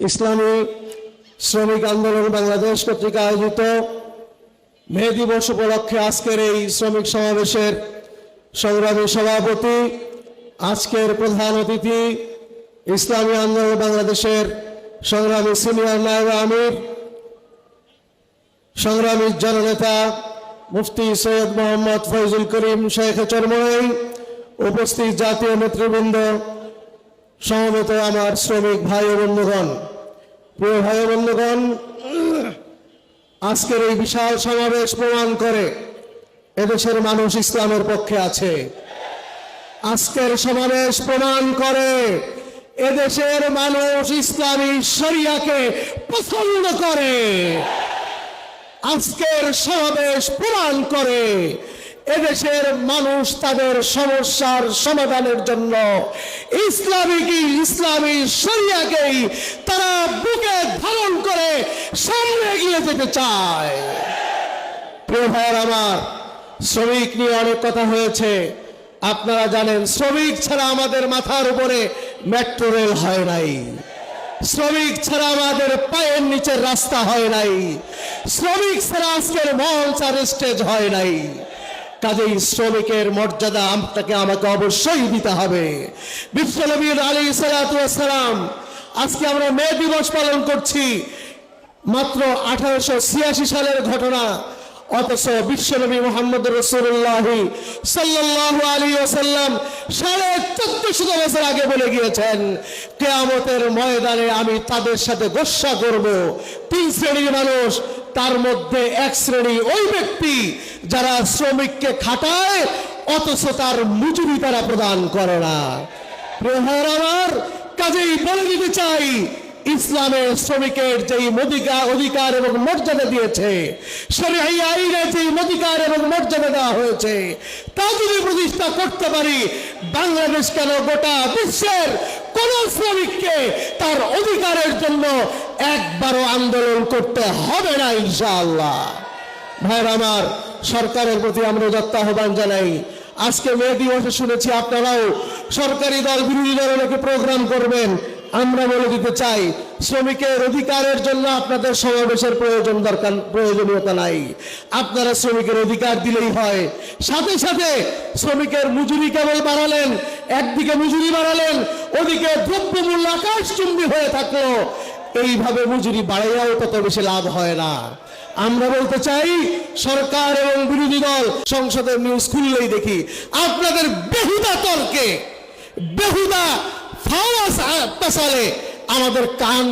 ইসলামী শ্রমিক আন্দোলন বাংলাদেশ কর্তৃক আয়োজিত মে দিবস উপলক্ষে আজকের এই শ্রমিক সমাবেশের সংগ্রামী সভাপতি, আজকের প্রধান অতিথি, ইসলামী আন্দোলন বাংলাদেশের সংগ্রামী সিনিয়র নায়েবে আমির, সংগ্রামী জননেতা মুফতি সৈয়দ মোহাম্মদ ফয়জুল করিম শেখ চরমনাই, উপস্থিত জাতীয় নেতৃবৃন্দ, সমবেত আমার শ্রমিক ভাই ও বন্ধুগণ, প্রিয় ভাই ও বন্ধুগণ, আজকের এই বিশাল সমাবেশ প্রমাণ করে এদেশের মানুষ ইসলামের পক্ষে আছে। আজকের সমাবেশ প্রমাণ করে এদেশের মানুষ ইসলামী শরিয়াকে পছন্দ করে। আজকের সমাবেশ প্রমাণ করে এদেশের মানুষ তাদের সমস্যার সমাধানের জন্য ইসলামী শরিয়াকেই তারা বুকে ধারণ করে সামনে এগিয়ে যেতে চায়। প্রিয় ভাইয়ের আমার, শ্রমিক নিয়ে অনেক কথা হয়েছে। আপনারা জানেন, শ্রমিক ছাড়া আমাদের মাথার উপরে মেট্রো রেল হয় নাই, শ্রমিক ছাড়া আমাদের পায়ের নিচের রাস্তা হয় নাই, শ্রমিক ছাড়া আজকের মঞ্চ আর স্টেজ হয় নাই। কাজেই শ্রমিকের মর্যাদা আমাকে অবশ্যই দিতে হবে। বিশ্বনবী আলাইহিস সালাতু ওয়াস সালাম, আজকে আমরা মে দিবস পালন করছি, মাত্র 1886 সালের ঘটনা, অথচ বিশ্বনবী মুহাম্মদ রাসূলুল্লাহ সাল্লাল্লাহু আলাইহি ওয়াসাল্লাম 1450 বছর আগে বলে গিয়েছেন, কিয়ামতের ময়দানে আমি তাদের সাথে গোসা করব। 3 শ্রেণীর মানুষ, তার মধ্যে এক শ্রেণী ওই ব্যক্তি যারা শ্রমিককে খাটায় অথচ তার মজুরি তারা প্রদান করে না। প্রিয় ভাইরা আমার, কাজেই বলে দিতে চাই, ইসলামের শ্রমিকের যেই অধিকার এবং মর্যাদা দিয়েছে, শরীয়ত আইনে যেই অধিকার এবং মর্যাদা দেওয়া হয়েছে, তা যদি প্রতিষ্ঠা করতে পারি, বাংলাদেশ কেন গোটা বিশ্বের কোন শ্রমিককে তার অধিকারের জন্য একবারও আন্দোলন করতে হবে না ইনশাআল্লাহ। ভাইরা আমার, সরকারের প্রতি আমরা যত আহ্বান জানাই। আজকে মে দিবসে শুনেছি আপনারাও সরকারি দল বিরোধী দল অনেকে প্রোগ্রাম করবেন। আমরা বলে দিতে চাই, শ্রমিকের অধিকারের জন্য আপনাদের সমাবেশের প্রয়োজনীয়তা নাই। আপনারা শ্রমিকের অধিকার দিলেই হয়। সাথে সাথে শ্রমিকের মজুরি কেবল বাড়ালেন, একদিকে মজুরি বাড়ালেন, ওদিকে দ্রব্যমূল্য আকাশচুম্বী হয়ে থাকলো। এইভাবে মজুরি বাড়াইয়াও তত বেশি লাভ হয় না। আমরা বলতে চাই, সরকার এবং বিরোধী দল সংসদের নিউজ খুললেই দেখি আপনাদের বেহুদা তর্কে, বেহুদা ফাওয়াজ পেছালে আমাদের কান